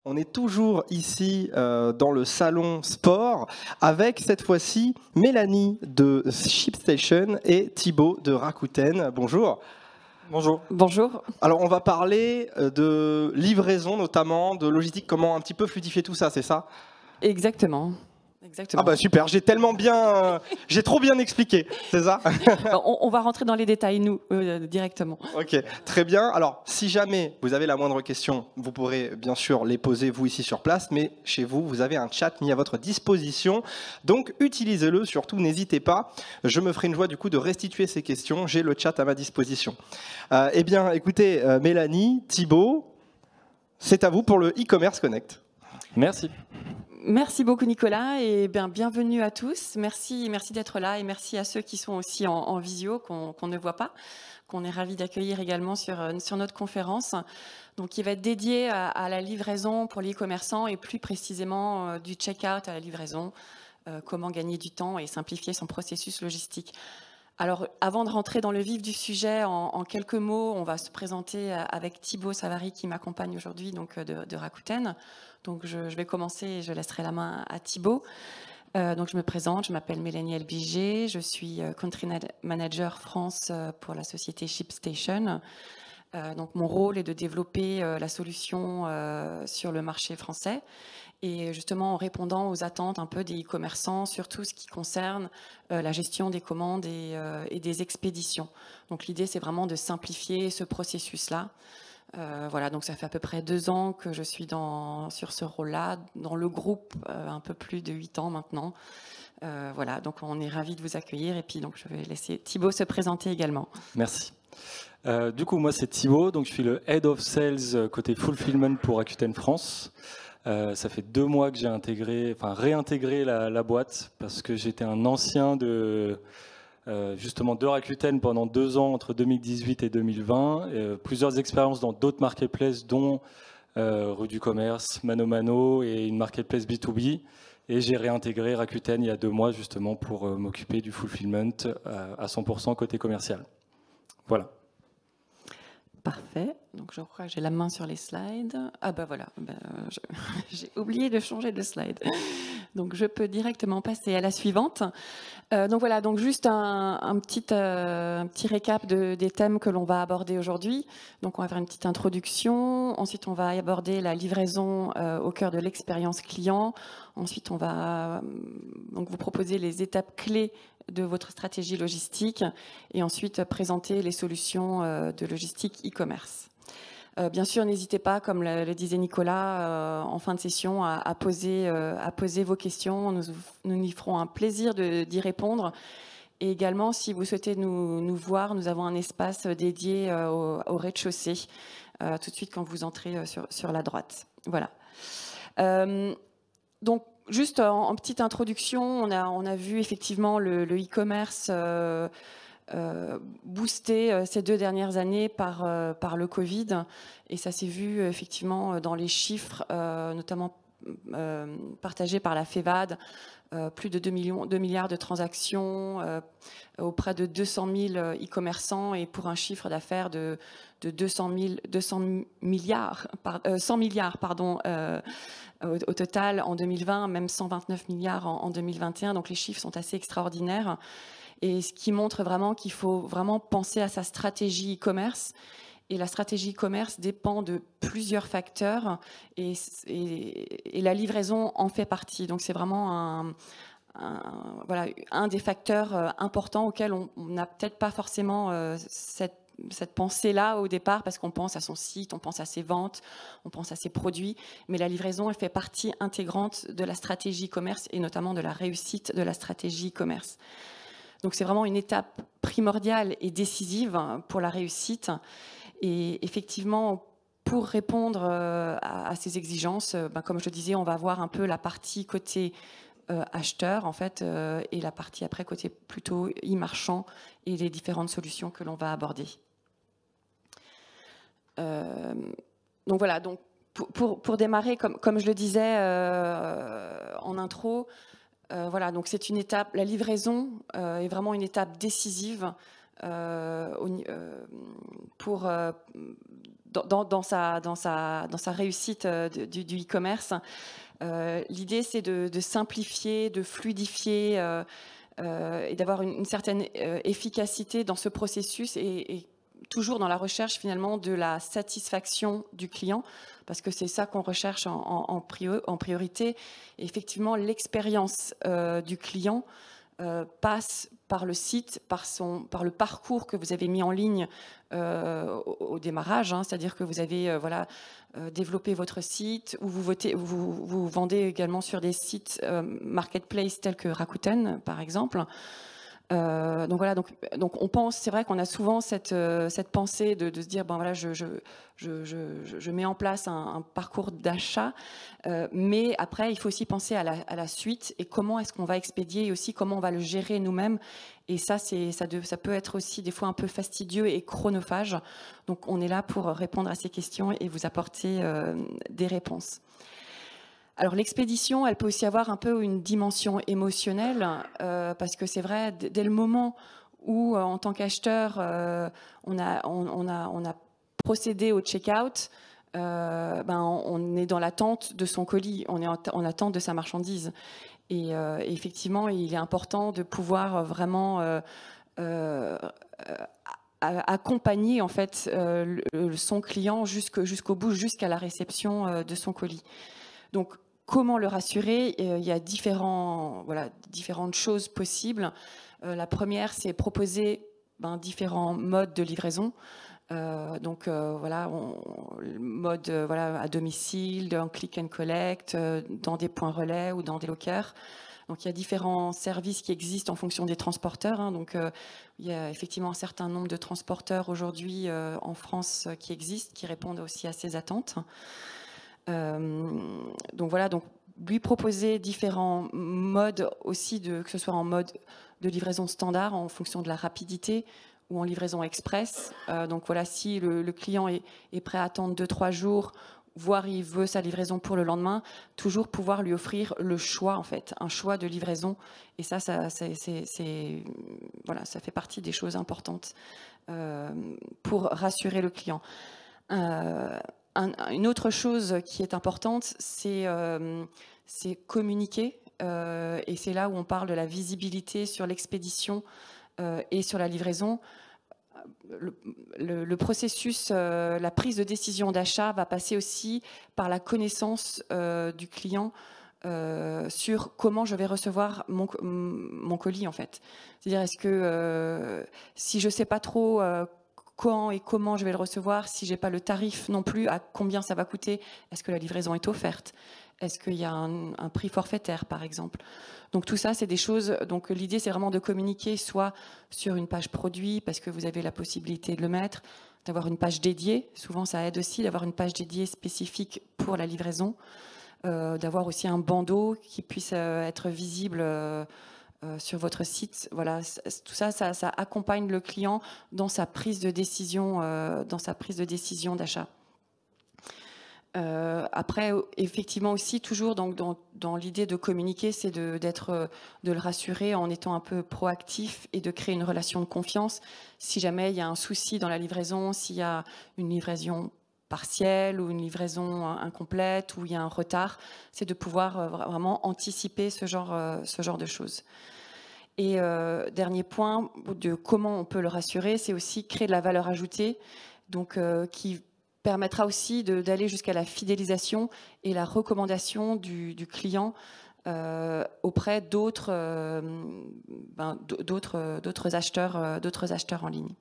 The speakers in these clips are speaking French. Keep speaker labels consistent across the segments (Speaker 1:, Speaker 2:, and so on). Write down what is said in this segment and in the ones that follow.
Speaker 1: On est toujours ici dans le salon sport avec cette fois-ci Mélanie de ShipStation et Thibaut de Rakuten. Bonjour.
Speaker 2: Bonjour.
Speaker 3: Bonjour.
Speaker 1: Alors on va parler de livraison notamment, de logistique, comment un petit peu fluidifier tout ça, c'est ça?
Speaker 3: Exactement.
Speaker 1: Ah bah super, j'ai tellement bien, j'ai trop bien expliqué, c'est ça?
Speaker 3: On va rentrer dans les détails, nous, directement.
Speaker 1: Ok, très bien. Alors, si jamais vous avez la moindre question, vous pourrez bien sûr les poser vous ici sur place, mais chez vous, vous avez un chat mis à votre disposition. Donc, utilisez-le, surtout, n'hésitez pas. Je me ferai une joie du coup de restituer ces questions. J'ai le chat à ma disposition. Eh bien, écoutez, Mélanie, Thibaut, c'est à vous pour le e-commerce Connect.
Speaker 2: Merci.
Speaker 3: Merci beaucoup Nicolas et bienvenue à tous. Merci d'être là et merci à ceux qui sont aussi en visio, qu'on ne voit pas, qu'on est ravis d'accueillir également sur notre conférence. Donc, qui va être dédiée à la livraison pour les e-commerçants et plus précisément du check-out à la livraison, comment gagner du temps et simplifier son processus logistique. Alors, avant de rentrer dans le vif du sujet, en quelques mots, on va se présenter avec Thibaut Savary qui m'accompagne aujourd'hui, donc de Rakuten. Donc, je vais commencer et je laisserai la main à Thibaut. Donc, je me présente, je m'appelle Mélanie Elbiger, je suis Country Manager France pour la société ShipStation. Donc, mon rôle est de développer la solution sur le marché français. Et justement en répondant aux attentes un peu des e-commerçants sur tout ce qui concerne la gestion des commandes et des expéditions. Donc l'idée, c'est vraiment de simplifier ce processus-là. Voilà, donc ça fait à peu près 2 ans que je suis sur ce rôle-là, dans le groupe, un peu plus de 8 ans maintenant. Voilà, donc on est ravis de vous accueillir et puis donc je vais laisser Thibaut se présenter également.
Speaker 2: Merci. Du coup, moi, c'est Thibaut, donc je suis le Head of Sales côté Fulfillment pour Rakuten France. Ça fait 2 mois que j'ai réintégré la boîte parce que j'étais un ancien justement de Rakuten pendant 2 ans entre 2018 et 2020. Plusieurs expériences dans d'autres marketplaces, dont Rue du Commerce, Mano Mano et une marketplace B2B. Et j'ai réintégré Rakuten il y a 2 mois justement pour m'occuper du fulfillment à 100% côté commercial. Voilà.
Speaker 3: Parfait. Donc, je crois que j'ai la main sur les slides. Ah bah voilà, j'ai oublié de changer de slide. Donc, je peux directement passer à la suivante. Donc voilà, donc juste un petit récap des thèmes que l'on va aborder aujourd'hui. Donc, on va faire une petite introduction. Ensuite, on va aborder la livraison au cœur de l'expérience client. Ensuite, on va donc vous proposer les étapes clés de votre stratégie logistique et ensuite présenter les solutions de logistique e-commerce. Bien sûr, n'hésitez pas, comme le disait Nicolas en fin de session, à poser vos questions. Nous y ferons un plaisir d'y répondre. Et également, si vous souhaitez nous voir, nous avons un espace dédié au rez-de-chaussée, tout de suite quand vous entrez sur la droite. Voilà. Donc, juste en petite introduction, on a vu effectivement le e-commerce boosté ces 2 dernières années par le Covid. Et ça s'est vu effectivement dans les chiffres, notamment partagés par la FEVAD. Plus de 2 milliards de transactions auprès de 200 000 e-commerçants et pour un chiffre d'affaires de 100 milliards au total en 2020, même 129 milliards en 2021. Donc les chiffres sont assez extraordinaires. Et ce qui montre vraiment qu'il faut vraiment penser à sa stratégie e-commerce. Et la stratégie e-commerce dépend de plusieurs facteurs et la livraison en fait partie. Donc c'est vraiment un des facteurs importants auxquels on n'a peut-être pas forcément cette pensée-là au départ, parce qu'on pense à son site, on pense à ses ventes, on pense à ses produits, mais la livraison, elle fait partie intégrante de la stratégie e-commerce et notamment de la réussite de la stratégie e-commerce. Donc c'est vraiment une étape primordiale et décisive pour la réussite. Et effectivement, pour répondre à ces exigences, comme je le disais, on va voir un peu la partie côté acheteur en fait, et la partie après côté plutôt e-marchand et les différentes solutions que l'on va aborder. Donc voilà, donc pour démarrer, comme je le disais en intro, voilà, donc c'est une étape, la livraison est vraiment une étape décisive dans sa réussite du e-commerce. L'idée, c'est de simplifier, de fluidifier et d'avoir une certaine efficacité dans ce processus et toujours dans la recherche finalement de la satisfaction du client, parce que c'est ça qu'on recherche en priorité. Et effectivement, l'expérience du client passe par le site, par le parcours que vous avez mis en ligne au démarrage, hein, c'est-à-dire que vous avez développé votre site, ou vous vendez également sur des sites marketplace tels que Rakuten, par exemple. Donc voilà, donc on pense, c'est vrai qu'on a souvent cette pensée de se dire, ben voilà, je mets en place un parcours d'achat, mais après il faut aussi penser à la suite et comment est-ce qu'on va expédier et aussi comment on va le gérer nous-mêmes. Et ça peut être aussi des fois un peu fastidieux et chronophage. Donc on est là pour répondre à ces questions et vous apporter des réponses. Alors l'expédition, elle peut aussi avoir un peu une dimension émotionnelle, parce que c'est vrai, dès le moment où, en tant qu'acheteur, on a procédé au check-out, on est dans l'attente de son colis, on est en attente de sa marchandise. Et effectivement, il est important de pouvoir vraiment accompagner en fait son client jusqu'au bout, jusqu'à la réception de son colis. Donc, comment le rassurer? Il y a différentes choses possibles. La première, c'est proposer différents modes de livraison. Mode à domicile, en click and collect, dans des points relais ou dans des lockers. Donc il y a différents services qui existent en fonction des transporteurs. Hein. Donc il y a effectivement un certain nombre de transporteurs aujourd'hui en France qui existent, qui répondent aussi à ces attentes. Donc lui proposer différents modes aussi, que ce soit en mode de livraison standard en fonction de la rapidité ou en livraison express. Donc voilà, si le client est prêt à attendre 2-3 jours, voire il veut sa livraison pour le lendemain, toujours pouvoir lui offrir le choix en fait, un choix de livraison. Et ça fait partie des choses importantes pour rassurer le client. Une autre chose qui est importante, c'est communiquer. Et c'est là où on parle de la visibilité sur l'expédition et sur la livraison. Le processus, la prise de décision d'achat va passer aussi par la connaissance du client sur comment je vais recevoir mon colis en fait. C'est-à-dire, est-ce que si je ne sais pas trop quand et comment je vais le recevoir, si j'ai pas le tarif non plus, à combien ça va coûter, est-ce que la livraison est offerte, est-ce qu'il y a un prix forfaitaire par exemple. Donc tout ça c'est des choses, donc l'idée c'est vraiment de communiquer soit sur une page produit parce que vous avez la possibilité de le mettre, d'avoir une page dédiée, souvent ça aide aussi d'avoir une page dédiée spécifique pour la livraison, d'avoir aussi un bandeau qui puisse être visible sur votre site. Voilà, tout ça, ça accompagne le client dans sa prise de décision, d'achat. Après, effectivement aussi, toujours dans l'idée de communiquer, c'est de le rassurer en étant un peu proactif et de créer une relation de confiance. Si jamais il y a un souci dans la livraison, s'il y a une livraison partielle ou une livraison incomplète ou il y a un retard, c'est de pouvoir vraiment anticiper ce genre de choses. Et dernier point de comment on peut le rassurer, c'est aussi créer de la valeur ajoutée, donc qui permettra aussi d'aller jusqu'à la fidélisation et la recommandation du client auprès d'autres acheteurs en ligne.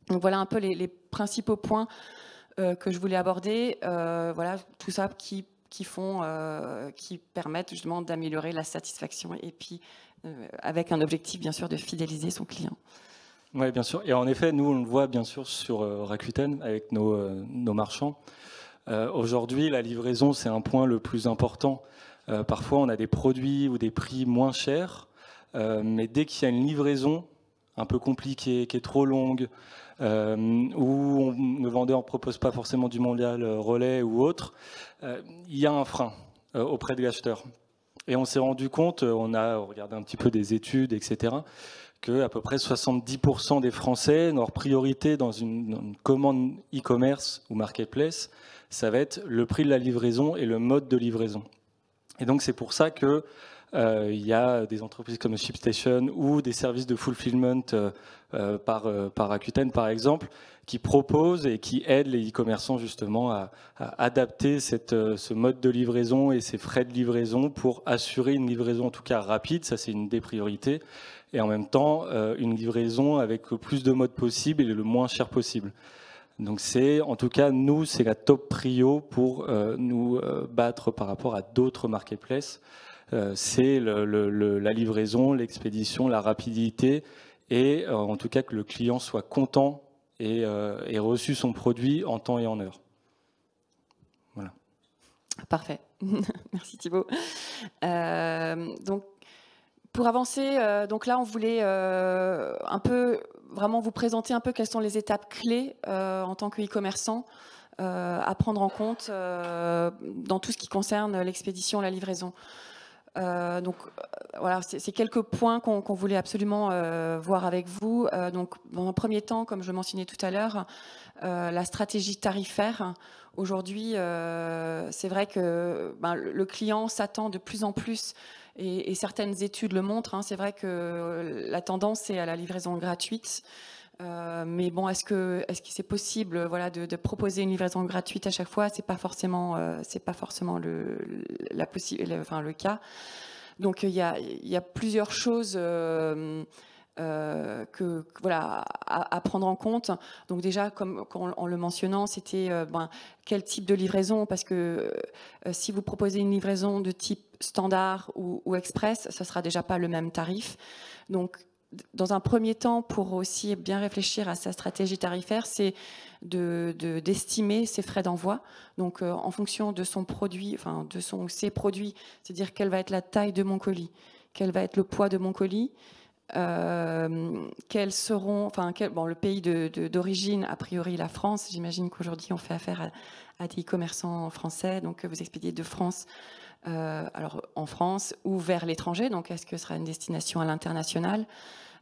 Speaker 3: Donc voilà un peu les principaux points que je voulais aborder. Voilà tout ça qui permettent justement d'améliorer la satisfaction et puis avec un objectif bien sûr de fidéliser son client.
Speaker 2: Oui, bien sûr. Et en effet, nous, on le voit bien sûr sur Rakuten avec nos marchands. Aujourd'hui, la livraison, c'est un point le plus important. Parfois, on a des produits ou des prix moins chers, mais dès qu'il y a une livraison un peu compliquée, qui est trop longue, où le vendeur ne propose pas forcément du mondial relais ou autre, il y a un frein auprès de l'acheteur. Et on s'est rendu compte, on a regardé un petit peu des études, etc., qu'à peu près 70% des Français, leur priorité dans une commande e-commerce ou marketplace, ça va être le prix de la livraison et le mode de livraison. Et donc c'est pour ça que il y a des entreprises comme ShipStation ou des services de fulfillment par Rakuten par exemple, qui proposent et qui aident les e-commerçants justement à adapter ce mode de livraison et ces frais de livraison pour assurer une livraison en tout cas rapide, ça c'est une des priorités, et en même temps une livraison avec le plus de modes possible et le moins cher possible. Donc c'est, en tout cas, nous, c'est la top prio pour nous battre par rapport à d'autres marketplaces. C'est la livraison, l'expédition, la rapidité et en tout cas que le client soit content et ait reçu son produit en temps et en heure. Voilà.
Speaker 3: Parfait. Merci Thibaut. Donc, pour avancer, donc là, on voulait un peu vraiment vous présenter un peu quelles sont les étapes clés en tant que e-commerçant à prendre en compte dans tout ce qui concerne l'expédition, la livraison. Donc voilà, c'est quelques points qu'on voulait absolument voir avec vous. Donc dans un premier temps, comme je le mentionnais tout à l'heure, la stratégie tarifaire. Aujourd'hui, c'est vrai que le client s'attend de plus en plus, et certaines études le montrent, hein, c'est vrai que la tendance est à la livraison gratuite. Mais bon, est-ce que c'est possible, voilà, de proposer une livraison gratuite à chaque fois? C'est pas forcément le cas. Donc il y a plusieurs choses voilà, à prendre en compte. Donc déjà, comme en le mentionnant, c'était quel type de livraison, parce que si vous proposez une livraison de type standard ou express, ça sera déjà pas le même tarif. Donc dans un premier temps, pour aussi bien réfléchir à sa stratégie tarifaire, c'est d'estimer ses frais d'envoi. Donc, en fonction de son produit, enfin de son ou ses produits, c'est-à-dire quelle va être la taille de mon colis, quel va être le poids de mon colis, quels seront, enfin, le pays d'origine, a priori la France. J'imagine qu'aujourd'hui on fait affaire à des commerçants français, donc vous expédiez de France. Alors en France ou vers l'étranger, donc est-ce que ce sera une destination à l'international,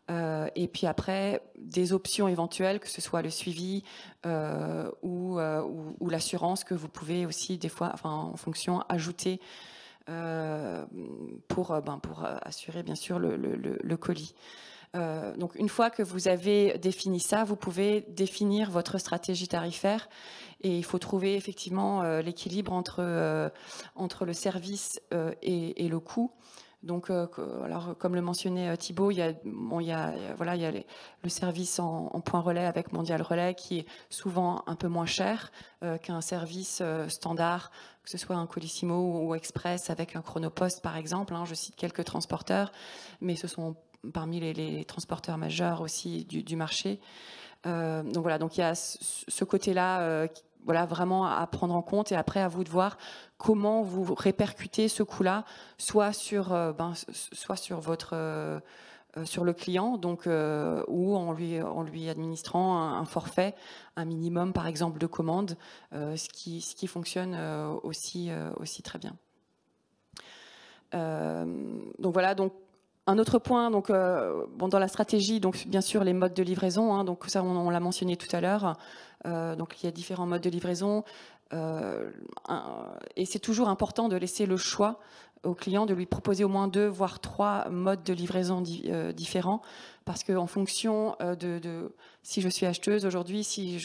Speaker 3: et puis après des options éventuelles, que ce soit le suivi ou l'assurance que vous pouvez aussi des fois, enfin en fonction, ajouter pour assurer bien sûr le colis. Donc une fois que vous avez défini ça, vous pouvez définir votre stratégie tarifaire, et il faut trouver effectivement l'équilibre entre le service et le coût. Donc, alors, comme le mentionnait Thibaut, il y a le service en point relais avec Mondial Relais qui est souvent un peu moins cher qu'un service standard, que ce soit un Colissimo ou Express avec un Chronopost par exemple, hein. Je cite quelques transporteurs, mais ce sont parmi les transporteurs majeurs aussi du marché. Donc voilà, donc il y a ce côté-là voilà, vraiment à prendre en compte, et après à vous de voir comment vous répercutez ce coût-là, soit sur le client, donc ou en lui administrant un forfait, un minimum par exemple de commandes, ce qui fonctionne aussi très bien. Donc voilà, donc un autre point, donc dans la stratégie, donc bien sûr les modes de livraison, hein, donc ça on l'a mentionné tout à l'heure. Donc il y a différents modes de livraison, et c'est toujours important de laisser le choix au client, de lui proposer au moins 2 voire 3 modes de livraison différents, parce qu'en fonction si je suis acheteuse aujourd'hui, si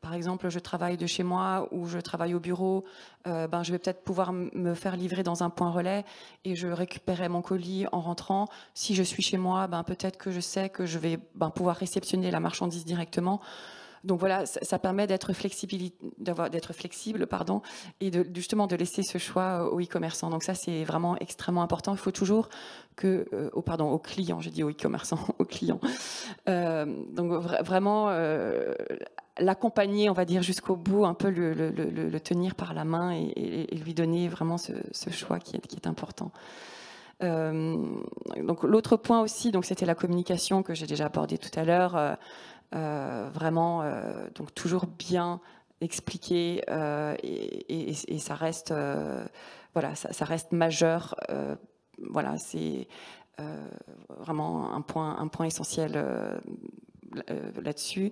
Speaker 3: par exemple je travaille de chez moi ou je travaille au bureau, je vais peut-être pouvoir me faire livrer dans un point relais et je récupérerai mon colis en rentrant. Si je suis chez moi, peut-être que je sais que je vais pouvoir réceptionner la marchandise directement. Donc voilà, ça permet d'être flexible, et justement de laisser ce choix aux e-commerçants. Donc ça, c'est vraiment extrêmement important. Il faut toujours aux clients, j'ai dit aux e-commerçants, aux clients. Donc vraiment l'accompagner, on va dire, jusqu'au bout, un peu le tenir par la main et lui donner vraiment ce choix qui est important. Donc l'autre point aussi, donc c'était la communication que j'ai déjà abordé tout à l'heure. Vraiment, donc toujours bien expliqué, et ça reste, voilà, ça reste majeur. Voilà, c'est vraiment un point essentiel là-dessus.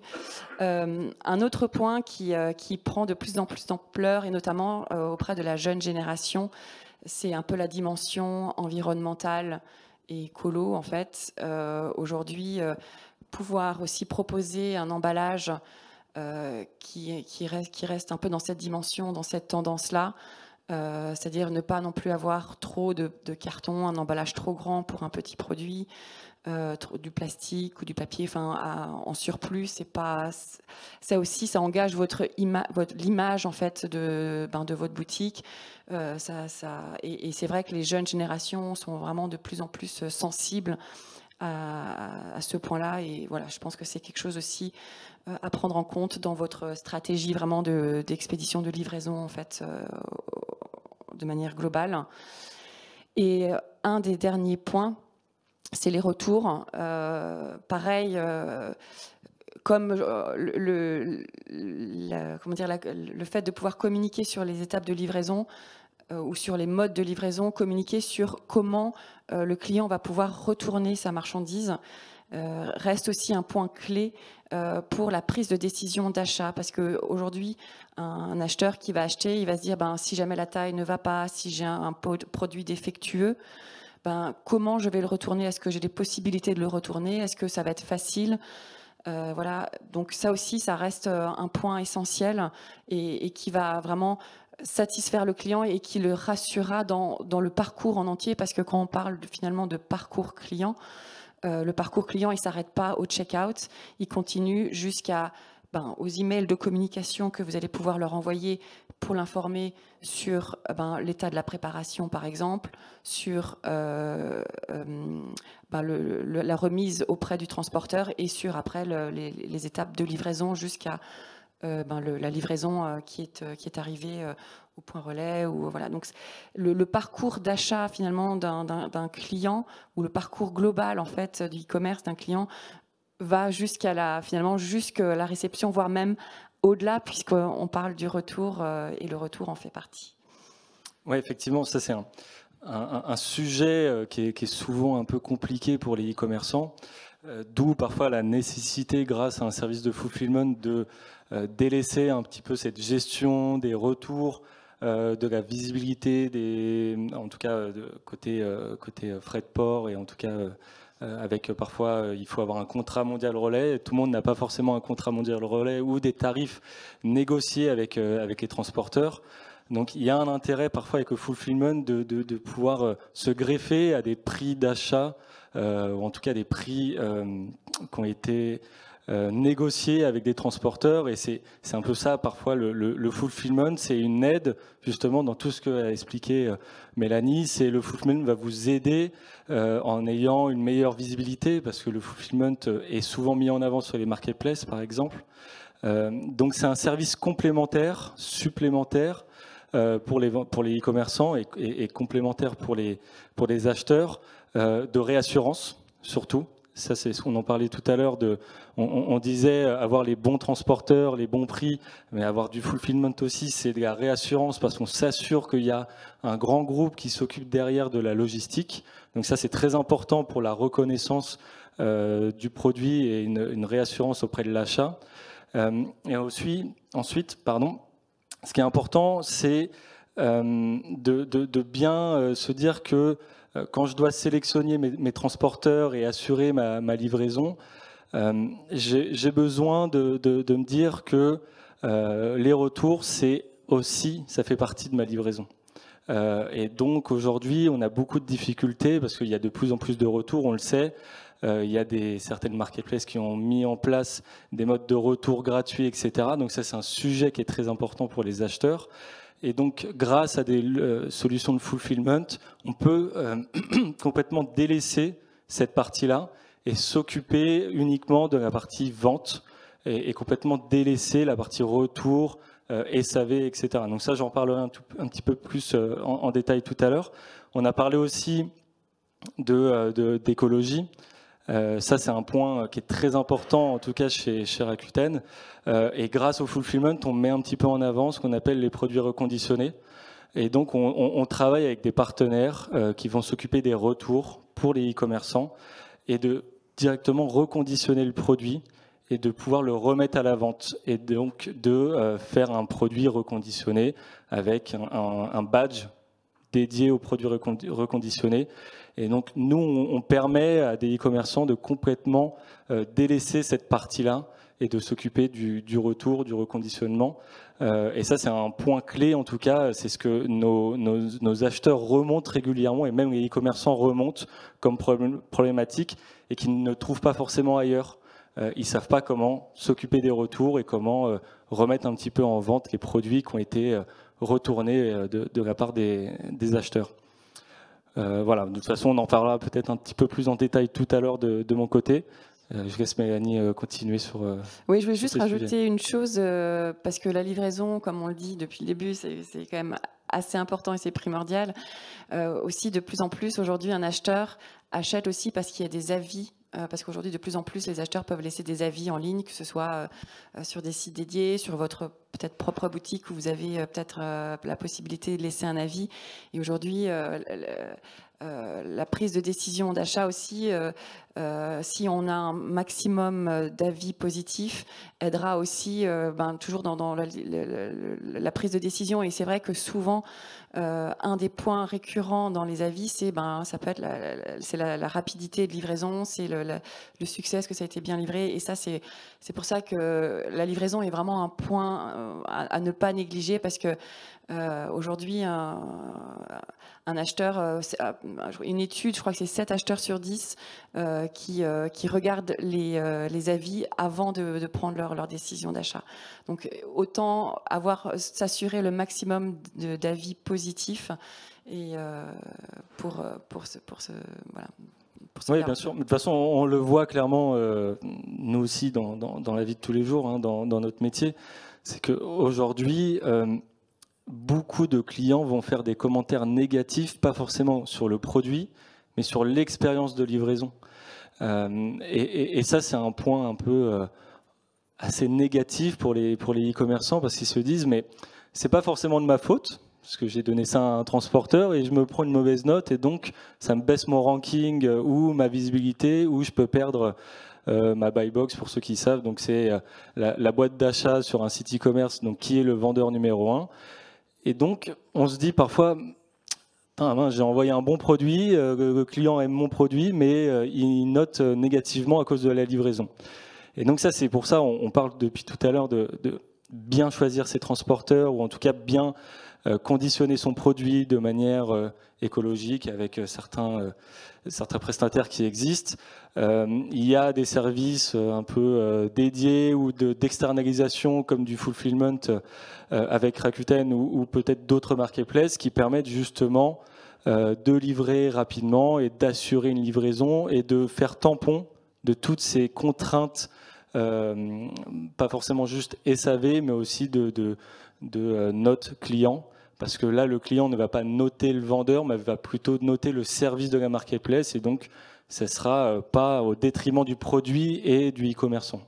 Speaker 3: Un autre point qui prend de plus en plus d'ampleur, et notamment auprès de la jeune génération, c'est un peu la dimension environnementale et écolo, en fait. Aujourd'hui, pouvoir aussi proposer un emballage qui reste un peu dans cette dimension, dans cette tendance-là, c'est-à-dire ne pas non plus avoir trop de carton, un emballage trop grand pour un petit produit, du plastique ou du papier, en surplus, c'est pas ça aussi, ça engage l'image en fait de votre boutique. Et c'est vrai que les jeunes générations sont vraiment de plus en plus sensibles à ce point-là, et voilà, je pense que c'est quelque chose aussi à prendre en compte dans votre stratégie vraiment d'expédition, de livraison en fait, de manière globale. Et un des derniers points, c'est les retours. Pareil, comme le fait de pouvoir communiquer sur les étapes de livraison ou sur les modes de livraison, communiquer sur comment le client va pouvoir retourner sa marchandise, reste aussi un point clé pour la prise de décision d'achat, parce qu'aujourd'hui, un acheteur qui va acheter, il va se dire si jamais la taille ne va pas, si j'ai un produit défectueux, comment je vais le retourner? Est-ce que j'ai des possibilités de le retourner? Est-ce que ça va être facile? Voilà, donc ça aussi, ça reste un point essentiel et qui va vraiment satisfaire le client et qui le rassurera dans le parcours en entier, parce que quand on parle finalement de parcours client, le parcours client, il ne s'arrête pas au check-out, il continue jusqu'à aux emails de communication que vous allez pouvoir leur envoyer pour l'informer sur l'état de la préparation, par exemple, sur la remise auprès du transporteur, et sur après les étapes de livraison jusqu'à la livraison qui est arrivée au point relais. Voilà. Donc le parcours d'achat finalement d'un client, ou le parcours global en fait du e-commerce d'un client, va jusqu'à la réception, voire même au-delà, puisqu'on parle du retour, et le retour en fait partie.
Speaker 2: Oui, effectivement, ça c'est un sujet qui est souvent un peu compliqué pour les e-commerçants, d'où parfois la nécessité, grâce à un service de fulfillment, de délaisser un petit peu cette gestion des retours, de la visibilité, en tout cas côté frais de port, et en tout cas avec parfois il faut avoir un contrat mondial relais. Tout le monde n'a pas forcément un contrat mondial relais ou des tarifs négociés avec les transporteurs. Donc il y a un intérêt parfois avec le fulfillment de pouvoir se greffer à des prix d'achat, ou en tout cas des prix qui ont été négocier avec des transporteurs, et c'est un peu ça parfois le fulfillment. C'est une aide justement dans tout ce qu'a expliqué Mélanie. C'est le fulfillment va vous aider en ayant une meilleure visibilité, parce que le fulfillment est souvent mis en avant sur les marketplaces par exemple. Donc c'est un service complémentaire, supplémentaire pour les e-commerçants, et complémentaire pour les acheteurs, de réassurance surtout. Ça, c'est ce qu'on en parlait tout à l'heure. On disait avoir les bons transporteurs, les bons prix, mais avoir du fulfillment aussi, c'est de la réassurance, parce qu'on s'assure qu'il y a un grand groupe qui s'occupe derrière de la logistique. Donc ça, c'est très important pour la reconnaissance du produit, et une réassurance auprès de l'achat. Et ensuite, ce qui est important, c'est de bien se dire que quand je dois sélectionner mes transporteurs et assurer ma livraison, j'ai besoin de me dire que les retours, ça fait partie de ma livraison. Et donc aujourd'hui, on a beaucoup de difficultés, parce qu'il y a de plus en plus de retours, on le sait. Il y a certaines marketplaces qui ont mis en place des modes de retour gratuits, etc. Donc ça, c'est un sujet qui est très important pour les acheteurs. Et donc, grâce à des solutions de fulfillment, on peut complètement délaisser cette partie-là et s'occuper uniquement de la partie vente, et complètement délaisser la partie retour, SAV, etc. Donc ça, j'en parlerai un petit peu plus en détail tout à l'heure. On a parlé aussi d'écologie. Ça, c'est un point qui est très important, en tout cas chez Rakuten. Et grâce au fulfillment, on met un petit peu en avant ce qu'on appelle les produits reconditionnés. Et donc, on travaille avec des partenaires qui vont s'occuper des retours pour les e-commerçants et de directement reconditionner le produit et de pouvoir le remettre à la vente et donc de faire un produit reconditionné avec un badge dédié aux produits reconditionnés. Et donc, nous, on permet à des e-commerçants de complètement délaisser cette partie-là et de s'occuper du retour, du reconditionnement. Et ça, c'est un point clé, en tout cas, c'est ce que nos acheteurs remontent régulièrement, et même les e-commerçants remontent comme problématique, et qu'ils ne trouvent pas forcément ailleurs. Ils ne savent pas comment s'occuper des retours et comment remettre un petit peu en vente les produits qui ont été retournés de la part des acheteurs. Voilà, de toute façon, on en parlera peut-être un petit peu plus en détail tout à l'heure de mon côté. Je laisse Mélanie continuer sur.
Speaker 3: Oui, je vais juste rajouter une chose, parce que la livraison, comme on le dit depuis le début, c'est quand même assez important et c'est primordial. Aussi, de plus en plus, aujourd'hui, un acheteur achète aussi parce qu'il y a des avis. Parce qu'aujourd'hui, de plus en plus, les acheteurs peuvent laisser des avis en ligne, que ce soit sur des sites dédiés, sur votre peut-être propre boutique où vous avez peut-être la possibilité de laisser un avis. Et aujourd'hui, la prise de décision d'achat aussi, si on a un maximum d'avis positifs, aidera aussi toujours dans la prise de décision. Et c'est vrai que souvent, un des points récurrents dans les avis, ça peut être la rapidité de livraison, c'est le succès, est-ce que ça a été bien livré. Et ça, c'est pour ça que la livraison est vraiment un point à ne pas négliger, parce que aujourd'hui, un acheteur, une étude, je crois que c'est 7 acheteurs sur 10 qui regardent les avis avant de prendre leur décision d'achat. Donc autant s'assurer le maximum d'avis positifs et
Speaker 2: oui, bien sûr. De toute façon, on le voit clairement, nous aussi, dans la vie de tous les jours, hein, dans notre métier, c'est qu'aujourd'hui, beaucoup de clients vont faire des commentaires négatifs, pas forcément sur le produit, mais sur l'expérience de livraison. Et ça, c'est un point un peu assez négatif pour les e-commerçants, parce qu'ils se disent, mais c'est pas forcément de ma faute, parce que j'ai donné ça à un transporteur et je me prends une mauvaise note, et donc ça me baisse mon ranking ou ma visibilité, ou je peux perdre ma buy box, pour ceux qui savent. Donc c'est la boîte d'achat sur un site e-commerce, donc qui est le vendeur numéro 1. Et donc, on se dit parfois, j'ai envoyé un bon produit, le client aime mon produit, mais il note négativement à cause de la livraison. Et donc ça, c'est pour ça, on parle depuis tout à l'heure de bien choisir ses transporteurs, ou en tout cas bien conditionner son produit de manière écologique avec certains prestataires qui existent. Il y a des services un peu dédiés ou d'externalisation comme du fulfillment avec Rakuten ou peut-être d'autres marketplaces qui permettent justement de livrer rapidement et d'assurer une livraison et de faire tampon de toutes ces contraintes, pas forcément juste SAV, mais aussi de notes client. Parce que là, le client ne va pas noter le vendeur, mais va plutôt noter le service de la marketplace. Et donc, ce ne sera pas au détriment du produit et du e-commerçant.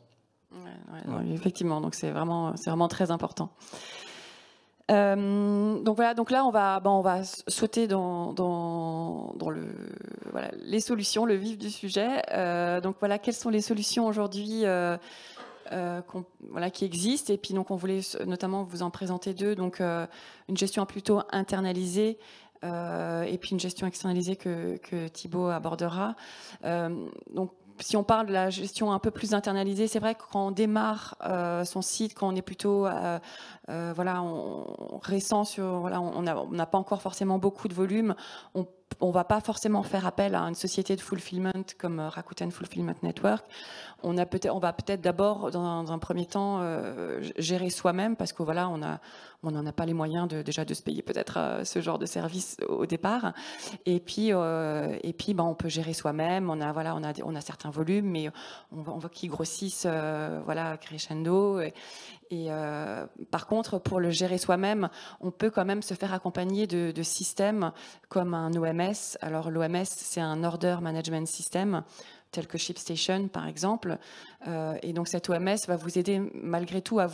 Speaker 3: Ouais. Effectivement, donc c'est vraiment très important. Donc voilà, donc là on va sauter dans les solutions, le vif du sujet. Donc voilà, quelles sont les solutions aujourd'hui qui existent, et puis donc on voulait notamment vous en présenter deux, donc une gestion plutôt internalisée et puis une gestion externalisée que Thibaut abordera. Donc si on parle de la gestion un peu plus internalisée, c'est vrai que quand on démarre son site, quand on est plutôt récent on n'a pas encore forcément beaucoup de volume, on va pas forcément faire appel à une société de fulfillment comme Rakuten Fulfillment Network. On va peut-être d'abord, dans un premier temps, gérer soi-même, parce que voilà, on n'en a pas les moyens de se payer peut-être ce genre de service au départ. Et puis on peut gérer soi-même. On a certains volumes, mais on voit qu'ils grossissent crescendo. Et par contre, pour le gérer soi-même, on peut quand même se faire accompagner de systèmes comme un OMS. Alors l'OMS, c'est un Order Management System tels que ShipStation par exemple. Et donc cet OMS va vous aider malgré tout à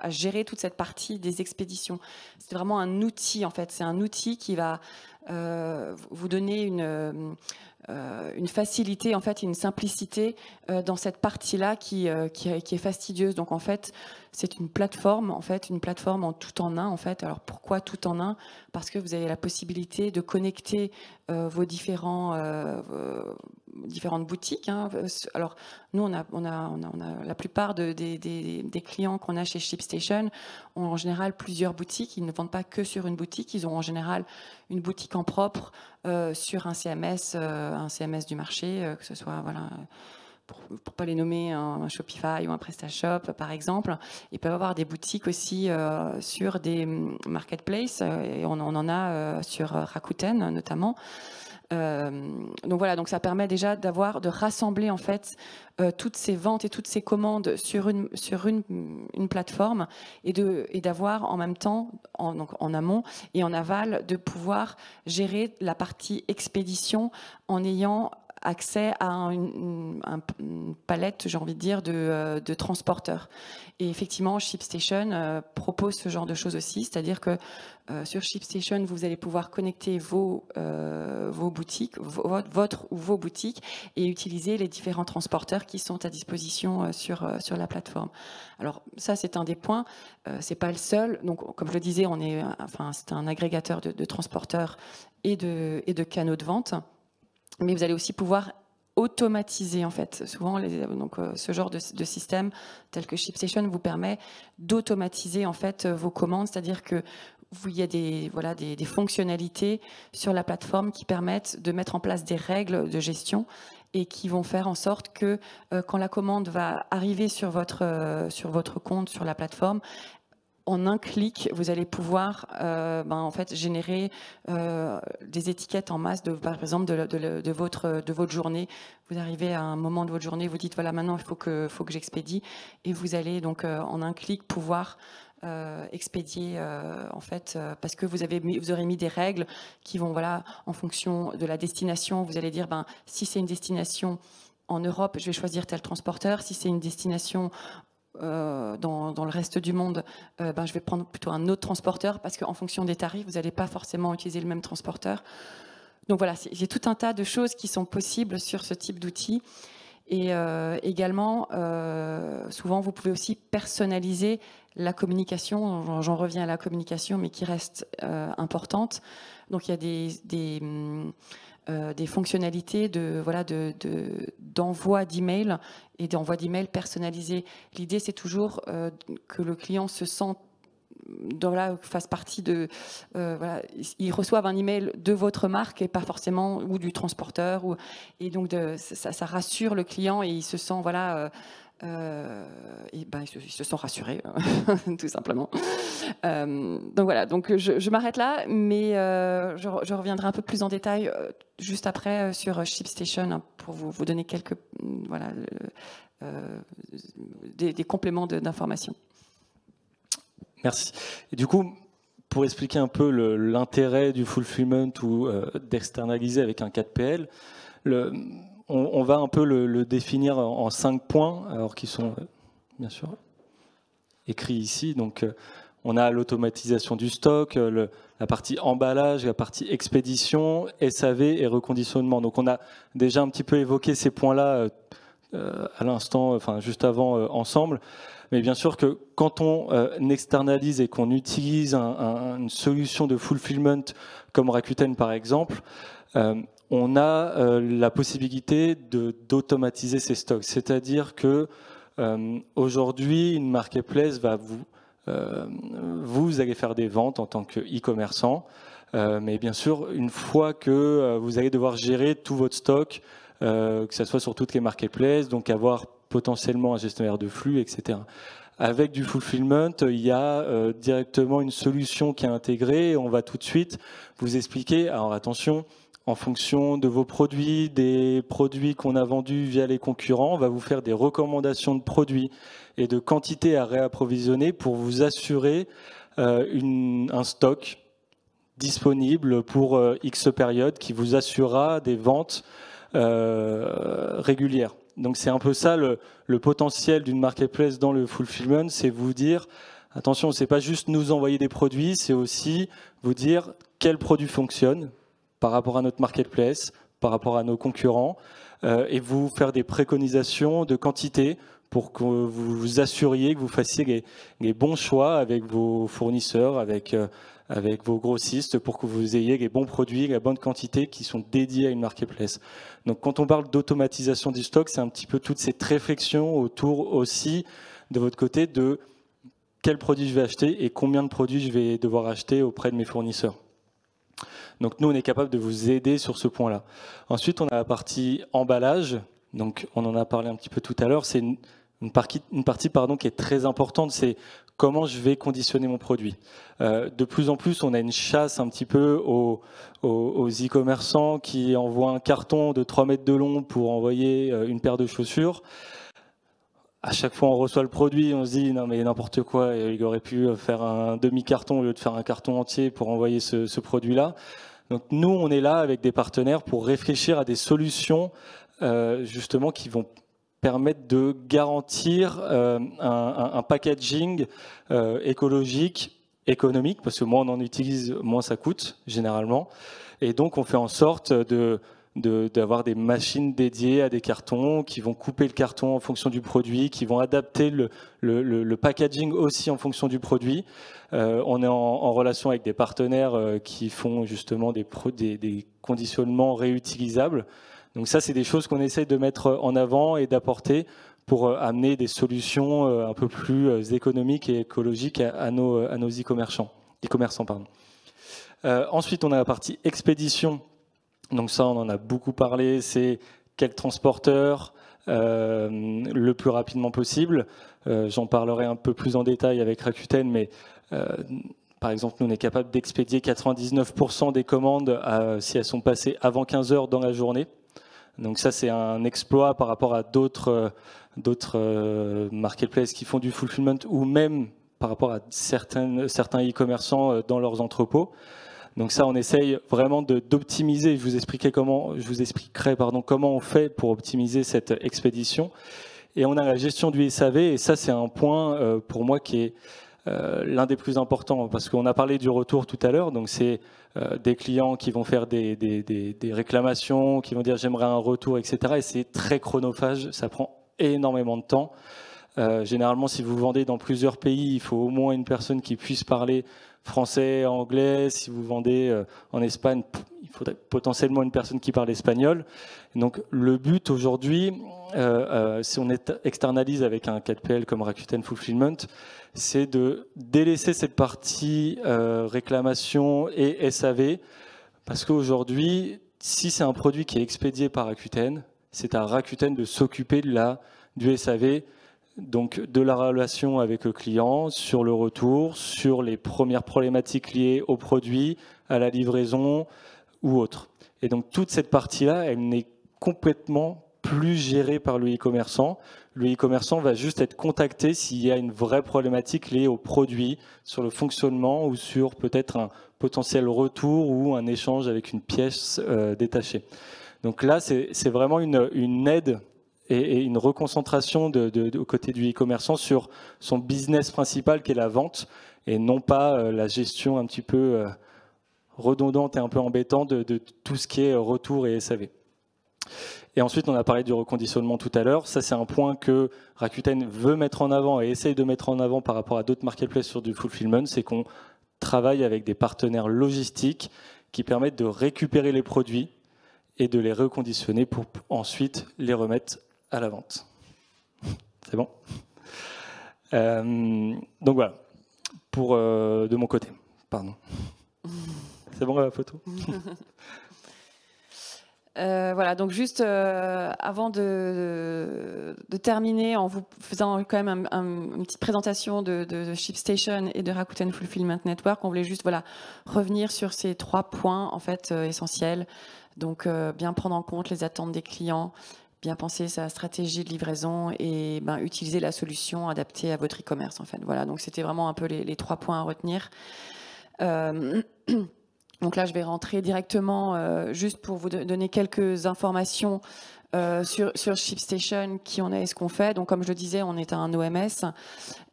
Speaker 3: gérer toute cette partie des expéditions. C'est vraiment un outil en fait. C'est un outil qui va vous donner une facilité, en fait, une simplicité dans cette partie-là qui est fastidieuse. Donc en fait, c'est une plateforme en tout en un. En fait, alors pourquoi tout en un? Parce que vous avez la possibilité de connecter vos différentes boutiques. Hein. Alors nous, on a la plupart des clients qu'on a chez ShipStation ont en général plusieurs boutiques. Ils ne vendent pas que sur une boutique. Ils ont en général une boutique en propre sur un CMS du marché, que ce soit pour pas les nommer, un Shopify ou un PrestaShop par exemple. Ils peuvent avoir des boutiques aussi sur des marketplaces et on en a sur Rakuten notamment. Donc voilà, donc ça permet déjà de rassembler en fait toutes ces ventes et toutes ces commandes sur une plateforme et d'avoir en même temps, en amont et en aval, de pouvoir gérer la partie expédition en ayant accès à une palette, j'ai envie de dire, de transporteurs. Et effectivement, ShipStation propose ce genre de choses aussi, c'est-à-dire que sur ShipStation, vous allez pouvoir connecter vos boutiques, vos boutiques, et utiliser les différents transporteurs qui sont à disposition sur la plateforme. Alors ça, c'est un des points. C'est pas le seul. Donc, comme je le disais, c'est un agrégateur de transporteurs et de canaux de vente. Mais vous allez aussi pouvoir automatiser en fait. Souvent, ce genre de système tel que ShipStation vous permet d'automatiser en fait vos commandes, c'est-à-dire que il y a des fonctionnalités sur la plateforme qui permettent de mettre en place des règles de gestion et qui vont faire en sorte que quand la commande va arriver sur votre compte sur la plateforme, en un clic, vous allez pouvoir en fait générer des étiquettes en masse, par exemple de votre journée. Vous arrivez à un moment de votre journée, vous dites voilà, maintenant il faut que j'expédie, et vous allez donc en un clic pouvoir expédier en fait parce que vous aurez mis des règles qui vont en fonction de la destination. Vous allez dire si c'est une destination en Europe, je vais choisir tel transporteur. Si c'est une destination dans le reste du monde, je vais prendre plutôt un autre transporteur, parce qu'en fonction des tarifs, vous n'allez pas forcément utiliser le même transporteur. Donc voilà, j'ai tout un tas de choses qui sont possibles sur ce type d'outils. Et également, souvent, vous pouvez aussi personnaliser la communication. J'en reviens à la communication, mais qui reste importante. Donc il y a des fonctionnalités d'envoi d'email et d'envoi d'email personnalisé. L'idée, c'est toujours que le client se sente fasse partie ils reçoivent un email de votre marque et pas forcément ou du transporteur, et donc ça rassure le client et il se sent ils se sont rassurés tout simplement. Donc voilà, donc je m'arrête là, mais je reviendrai un peu plus en détail juste après sur ShipStation pour vous donner quelques des compléments d'informations.
Speaker 2: Merci. Et du coup, pour expliquer un peu l'intérêt du fulfillment ou d'externaliser avec un 4PL, on va un peu le définir en 5 points, alors qui sont bien sûr écrits ici. Donc, on a l'automatisation du stock, la partie emballage, la partie expédition, SAV et reconditionnement. Donc, on a déjà un petit peu évoqué ces points-là à l'instant, juste avant, ensemble. Mais bien sûr que quand on externalise et qu'on utilise une solution de fulfillment comme Rakuten par exemple, on a la possibilité d'automatiser ces stocks. C'est-à-dire que aujourd'hui, une marketplace va vous allez faire des ventes en tant que e-commerçant, mais bien sûr, une fois que vous allez devoir gérer tout votre stock, que ce soit sur toutes les marketplaces, donc avoir potentiellement un gestionnaire de flux, etc. Avec du fulfillment, il y a directement une solution qui est intégrée et on va tout de suite vous expliquer, alors attention, en fonction de vos produits, des produits qu'on a vendus via les concurrents, on va vous faire des recommandations de produits et de quantités à réapprovisionner pour vous assurer un stock disponible pour X période, qui vous assurera des ventes régulières. Donc c'est un peu ça le potentiel d'une marketplace dans le fulfillment, c'est vous dire, attention, c'est pas juste nous envoyer des produits, c'est aussi vous dire quel produit fonctionne par rapport à notre marketplace, par rapport à nos concurrents, et vous faire des préconisations de quantité pour que vous vous assuriez que vous fassiez les bons choix avec vos fournisseurs, avec vos grossistes, pour que vous ayez les bons produits, la bonne quantité qui sont dédiés à une marketplace. Donc quand on parle d'automatisation du stock, c'est un petit peu toute cette réflexion autour aussi de votre côté de quel produit je vais acheter et combien de produits je vais devoir acheter auprès de mes fournisseurs. Donc nous, on est capable de vous aider sur ce point-là. Ensuite, on a la partie emballage. Donc on en a parlé un petit peu tout à l'heure. C'est une partie qui est très importante, c'est comment je vais conditionner mon produit. De plus en plus, on a une chasse un petit peu aux e-commerçants qui envoient un carton de 3 mètres de long pour envoyer une paire de chaussures. À chaque fois, on reçoit le produit, on se dit non mais n'importe quoi, il aurait pu faire un demi-carton au lieu de faire un carton entier pour envoyer ce produit-là. Donc nous, on est là avec des partenaires pour réfléchir à des solutions justement qui vont permettre de garantir un packaging écologique, économique, parce que moins on en utilise, moins ça coûte généralement. Et donc on fait en sorte d'avoir des machines dédiées à des cartons qui vont couper le carton en fonction du produit, qui vont adapter le packaging aussi en fonction du produit. On est en relation avec des partenaires qui font justement des conditionnements réutilisables. Donc ça, c'est des choses qu'on essaie de mettre en avant et d'apporter pour amener des solutions un peu plus économiques et écologiques à nos e-commerçants. Ensuite, on a la partie expédition. Donc ça, on en a beaucoup parlé. C'est quel transporteur le plus rapidement possible. J'en parlerai un peu plus en détail avec Rakuten, mais par exemple, nous, on est capable d'expédier 99% des commandes si elles sont passées avant 15 heures dans la journée. Donc ça, c'est un exploit par rapport à d'autres marketplaces qui font du fulfillment ou même par rapport à certains e-commerçants dans leurs entrepôts. Donc ça, on essaye vraiment d'optimiser. Je vous expliquerai comment on fait pour optimiser cette expédition. Et on a la gestion du SAV, et ça, c'est un point pour moi qui est l'un des plus importants, parce qu'on a parlé du retour tout à l'heure. Donc c'est des clients qui vont faire des réclamations, qui vont dire j'aimerais un retour, etc. Et c'est très chronophage, ça prend énormément de temps. Généralement, si vous vendez dans plusieurs pays, il faut au moins une personne qui puisse parler français, anglais. Si vous vendez en Espagne, il faudrait potentiellement une personne qui parle espagnol. Donc le but aujourd'hui, si on externalise avec un 4PL comme Rakuten Fulfillment, c'est de délaisser cette partie réclamation et SAV, parce qu'aujourd'hui, si c'est un produit qui est expédié par Rakuten, c'est à Rakuten de s'occuper du SAV, donc de la relation avec le client, sur le retour, sur les premières problématiques liées au produit, à la livraison ou autre. Et donc toute cette partie-là, elle n'est complètement plus gérée par le e-commerçant. Le e-commerçant va juste être contacté s'il y a une vraie problématique liée au produit, sur le fonctionnement ou sur peut-être un potentiel retour ou un échange avec une pièce détachée. Donc là, c'est vraiment une aide et une reconcentration au côté du e-commerçant sur son business principal qui est la vente, et non pas la gestion un petit peu redondante et un peu embêtante de tout ce qui est retour et SAV. Et ensuite, on a parlé du reconditionnement tout à l'heure. Ça, c'est un point que Rakuten veut mettre en avant et essaye de mettre en avant par rapport à d'autres marketplaces sur du fulfillment, c'est qu'on travaille avec des partenaires logistiques qui permettent de récupérer les produits et de les reconditionner pour ensuite les remettre à la vente. C'est bon ? Donc voilà, de mon côté. Pardon. C'est bon la photo ?
Speaker 3: Voilà, donc juste avant de terminer, en vous faisant quand même une petite présentation de ShipStation et de Rakuten Fulfillment Network, on voulait juste revenir sur ces 3 points en fait essentiels. Donc bien prendre en compte les attentes des clients, bien penser sa stratégie de livraison et utiliser la solution adaptée à votre e-commerce en fait. Voilà, donc c'était vraiment un peu les 3 points à retenir. Donc là, je vais rentrer directement, juste pour vous donner quelques informations sur ShipStation, qui on est et ce qu'on fait. Donc, comme je le disais, on est un OMS.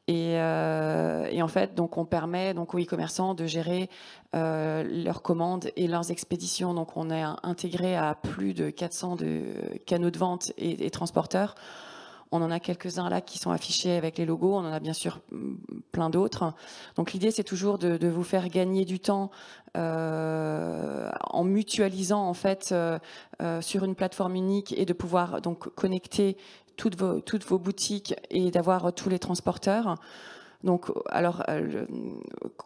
Speaker 3: Et en fait, donc on permet donc aux e-commerçants de gérer leurs commandes et leurs expéditions. Donc on est intégré à plus de 400 de canaux de vente et transporteurs. On en a quelques-uns là qui sont affichés avec les logos. On en a bien sûr plein d'autres. Donc l'idée, c'est toujours de vous faire gagner du temps en mutualisant en fait sur une plateforme unique et de pouvoir donc connecter toutes vos boutiques et d'avoir tous les transporteurs. Donc, alors,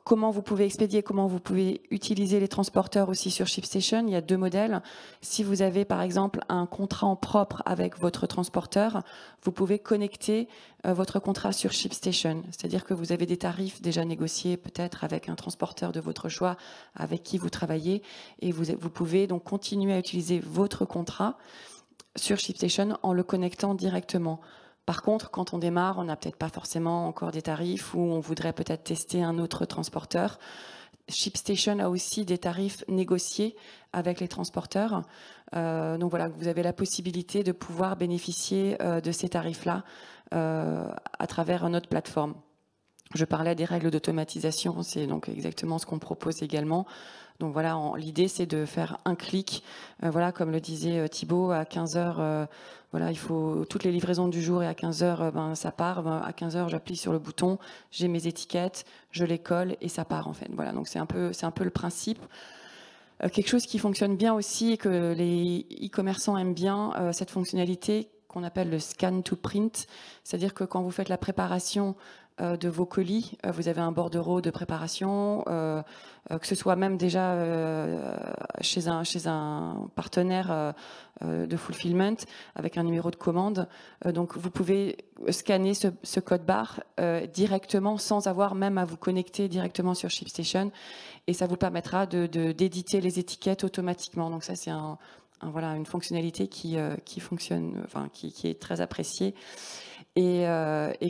Speaker 3: comment vous pouvez expédier, comment vous pouvez utiliser les transporteurs aussi sur ShipStation? Il y a deux modèles. Si vous avez, par exemple, un contrat en propre avec votre transporteur, vous pouvez connecter votre contrat sur ShipStation. C'est-à-dire que vous avez des tarifs déjà négociés, peut-être avec un transporteur de votre choix avec qui vous travaillez, et vous pouvez donc continuer à utiliser votre contrat sur ShipStation en le connectant directement. Par contre, quand on démarre, on n'a peut-être pas forcément encore des tarifs ou on voudrait peut-être tester un autre transporteur. ShipStation a aussi des tarifs négociés avec les transporteurs. Donc voilà, vous avez la possibilité de pouvoir bénéficier de ces tarifs-là à travers notre plateforme. Je parlais des règles d'automatisation, c'est donc exactement ce qu'on propose également. Donc voilà, l'idée c'est de faire un clic. Voilà, comme le disait Thibaut, à 15h, voilà, il faut toutes les livraisons du jour et à 15h, ça part. À 15h, j'appuie sur le bouton, j'ai mes étiquettes, je les colle et ça part en fait. Voilà, donc c'est un peu le principe. Quelque chose qui fonctionne bien aussi et que les e-commerçants aiment bien, cette fonctionnalité qu'on appelle le scan to print, c'est-à-dire que quand vous faites la préparation de vos colis, vous avez un bordereau de préparation, que ce soit même déjà chez un partenaire de fulfillment avec un numéro de commande. Donc vous pouvez scanner ce code barre directement sans avoir même à vous connecter directement sur ShipStation, et ça vous permettra d'éditer les étiquettes automatiquement. Donc ça c'est voilà, une fonctionnalité qui fonctionne, enfin qui est très appréciée. Et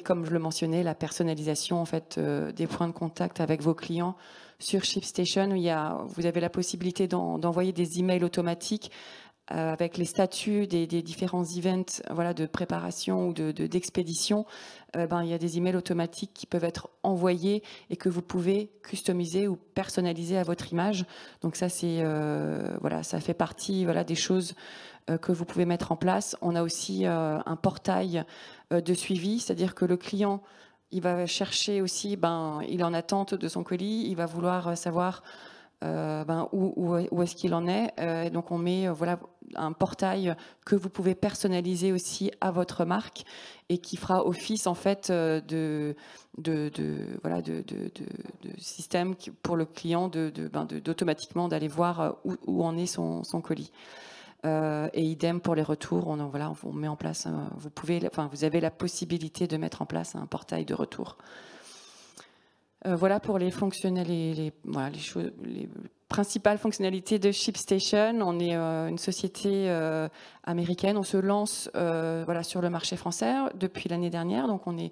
Speaker 3: comme je le mentionnais, la personnalisation en fait des points de contact avec vos clients sur ShipStation, où vous avez la possibilité d'envoyer des emails automatiques avec les statuts des différents events, voilà, de préparation ou d'expédition. Il y a des emails automatiques qui peuvent être envoyés et que vous pouvez customiser ou personnaliser à votre image. Donc ça, voilà, ça fait partie, voilà, des choses que vous pouvez mettre en place. On a aussi un portail de suivi, c'est-à-dire que le client, il va chercher aussi, il est en attente de son colis, il va vouloir savoir où est-ce qu'il en est. Donc on met voilà, un portail que vous pouvez personnaliser aussi à votre marque et qui fera office en fait de système pour le client d'automatiquement d'aller voir où en est son colis. Et idem pour les retours, on met en place, vous avez la possibilité de mettre en place un portail de retour. Voilà pour les principales fonctionnalités de ShipStation. On est une société américaine. On se lance voilà, sur le marché français depuis l'année dernière, donc on est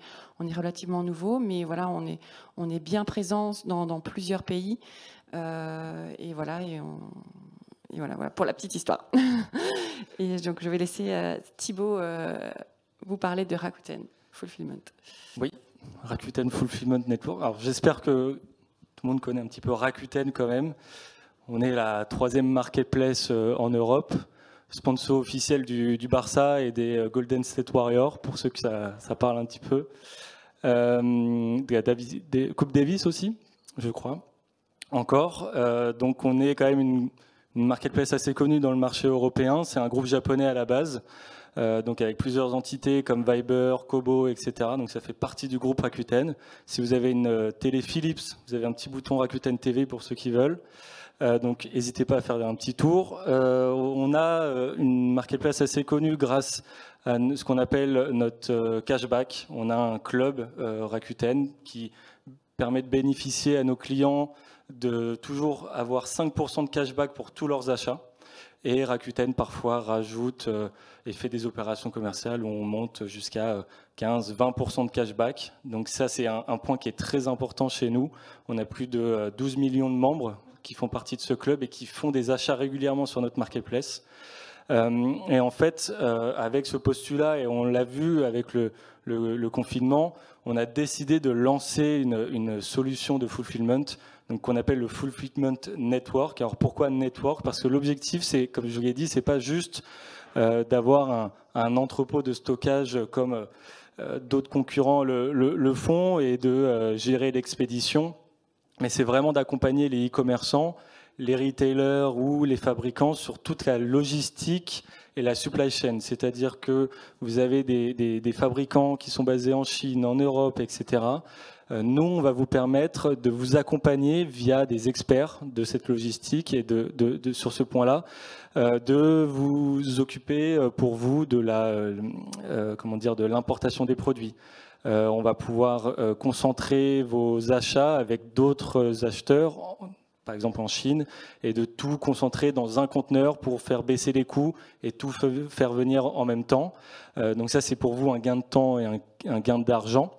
Speaker 3: relativement nouveau, mais voilà, on est bien présent dans plusieurs pays. Et voilà, voilà pour la petite histoire. Et donc je vais laisser Thibaut vous parler de Rakuten Fulfillment.
Speaker 2: Oui. Rakuten Fulfillment Network. Alors j'espère que tout le monde connaît un petit peu Rakuten quand même. On est la 3e marketplace en Europe, sponsor officiel du Barça et des Golden State Warriors, pour ceux que ça parle un petit peu. Des Coupe Davis aussi, je crois. Encore. Donc on est quand même une marketplace assez connue dans le marché européen. C'est un groupe japonais à la base. Donc avec plusieurs entités comme Viber, Kobo, etc. Donc ça fait partie du groupe Rakuten. Si vous avez une télé Philips, vous avez un petit bouton Rakuten TV pour ceux qui veulent. Donc n'hésitez pas à faire un petit tour. On a une marketplace assez connue grâce à ce qu'on appelle notre cashback. On a un club Rakuten qui permet de bénéficier à nos clients de toujours avoir 5% de cashback pour tous leurs achats. Et Rakuten parfois rajoute et fait des opérations commerciales où on monte jusqu'à 15-20% de cashback. Donc ça, c'est un point qui est très important chez nous. On a plus de 12 millions de membres qui font partie de ce club et qui font des achats régulièrement sur notre marketplace. Et en fait, avec ce postulat, et on l'a vu avec le confinement, on a décidé de lancer une solution de fulfillment qu'on appelle le Fulfillment Network. Alors pourquoi Network? Parce que l'objectif, c'est, comme je vous l'ai dit, c'est pas juste d'avoir un entrepôt de stockage comme d'autres concurrents le font et de gérer l'expédition, mais c'est vraiment d'accompagner les e-commerçants, les retailers ou les fabricants sur toute la logistique et la supply chain. C'est-à-dire que vous avez des fabricants qui sont basés en Chine, en Europe, etc. Nous, on va vous permettre de vous accompagner via des experts de cette logistique et sur ce point-là, de vous occuper pour vous de de l'importation des produits. On va pouvoir concentrer vos achats avec d'autres acheteurs, par exemple en Chine, et de tout concentrer dans un conteneur pour faire baisser les coûts et tout faire venir en même temps. Donc ça, c'est pour vous un gain de temps et un gain d'argent.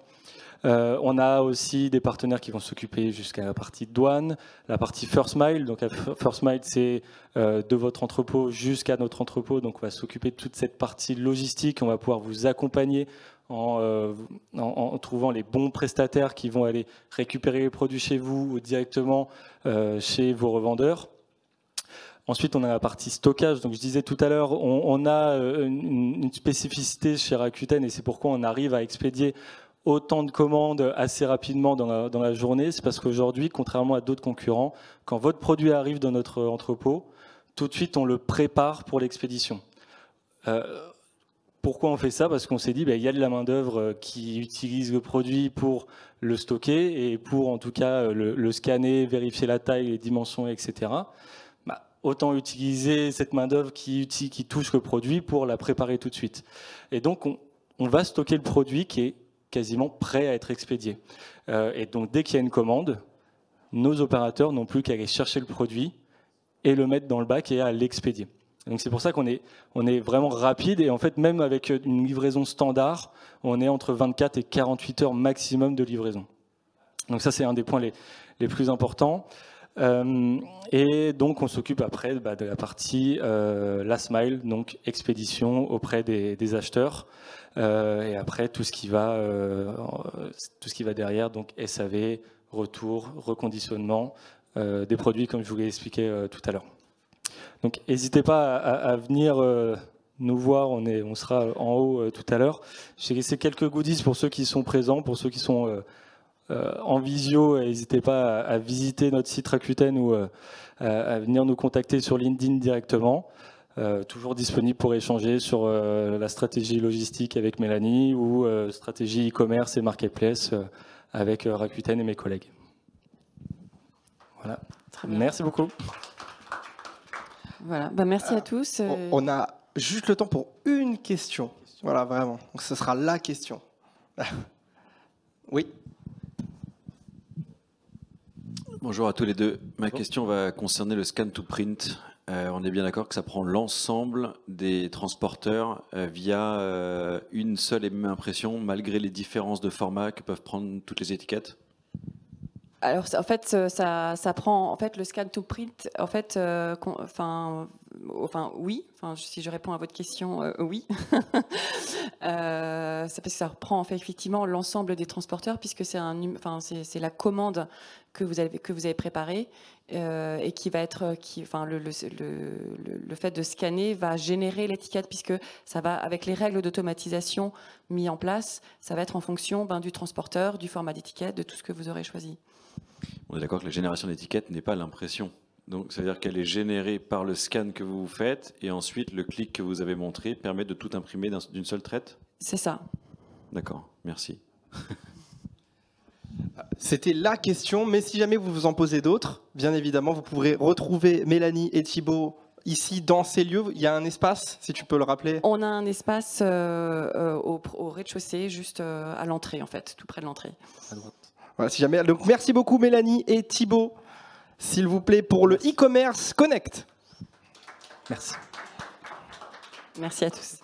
Speaker 2: On a aussi des partenaires qui vont s'occuper jusqu'à la partie douane, la partie First Mile. Donc First Mile, c'est de votre entrepôt jusqu'à notre entrepôt. Donc on va s'occuper de toute cette partie logistique. On va pouvoir vous accompagner en trouvant les bons prestataires qui vont aller récupérer les produits chez vous ou directement chez vos revendeurs. Ensuite, on a la partie stockage. Donc, je disais tout à l'heure, on a une spécificité chez Rakuten et c'est pourquoi on arrive à expédier autant de commandes assez rapidement dans la journée. C'est parce qu'aujourd'hui, contrairement à d'autres concurrents, quand votre produit arrive dans notre entrepôt, tout de suite, on le prépare pour l'expédition. Pourquoi on fait ça? Parce qu'on s'est dit, il y a de la main-d'œuvre qui utilise le produit pour le stocker et pour, en tout cas, le scanner, vérifier la taille, les dimensions, etc. Autant utiliser cette main-d'œuvre qui touche le produit pour la préparer tout de suite. Et donc, on va stocker le produit qui est quasiment prêt à être expédié. Et donc, dès qu'il y a une commande, nos opérateurs n'ont plus qu'à aller chercher le produit et le mettre dans le bac et à l'expédier. Donc, c'est pour ça qu'on est vraiment rapide. Et en fait, même avec une livraison standard, on est entre 24 et 48 heures maximum de livraison. Donc, ça, c'est un des points les plus importants. Et donc, on s'occupe après de la partie last mile, donc expédition auprès des acheteurs. Et après, tout ce qui va derrière, donc SAV, retour, reconditionnement des produits, comme je vous l'ai expliqué tout à l'heure. Donc, n'hésitez pas à venir nous voir, on sera en haut tout à l'heure. J'ai laissé quelques goodies pour ceux qui sont présents, pour ceux qui sont en visio, n'hésitez pas à visiter notre site Rakuten ou à venir nous contacter sur LinkedIn directement. Toujours disponible pour échanger sur la stratégie logistique avec Mélanie ou stratégie e-commerce et marketplace avec Rakuten et mes collègues. Voilà. Merci beaucoup.
Speaker 3: Voilà. Merci à tous.
Speaker 1: On a juste le temps pour une question. Voilà, vraiment. Donc, ce sera la question. Oui.
Speaker 4: Bonjour à tous les deux. Ma question va concerner le scan to print. On est bien d'accord que ça prend l'ensemble des transporteurs via une seule et même impression, malgré les différences de format que peuvent prendre toutes les étiquettes?
Speaker 3: Alors, en fait, ça prend le scan to print. En fait, oui. Si je réponds à votre question, oui. C'est parce que ça reprend effectivement l'ensemble des transporteurs, puisque c'est la commande que vous avez préparée et qui va être, le fait de scanner va générer l'étiquette, puisque ça va avec les règles d'automatisation mises en place. Ça va être en fonction du transporteur, du format d'étiquette, de tout ce que vous aurez choisi.
Speaker 4: On est d'accord que la génération d'étiquette n'est pas l'impression. Donc, ça veut dire qu'elle est générée par le scan que vous faites et ensuite le clic que vous avez montré permet de tout imprimer d'une seule traite? C'est
Speaker 3: ça.
Speaker 4: D'accord, merci.
Speaker 1: C'était la question, mais si jamais vous vous en posez d'autres, bien évidemment, vous pourrez retrouver Mélanie et Thibaut ici dans ces lieux. Il y a un espace, si tu peux le rappeler.
Speaker 3: On a un espace au rez-de-chaussée, juste à l'entrée, en fait, tout près de l'entrée.
Speaker 1: À droite. Voilà, si jamais. Donc, merci beaucoup Mélanie et Thibaut, s'il vous plaît, pour le e-commerce Connect.
Speaker 2: Merci.
Speaker 3: Merci à tous.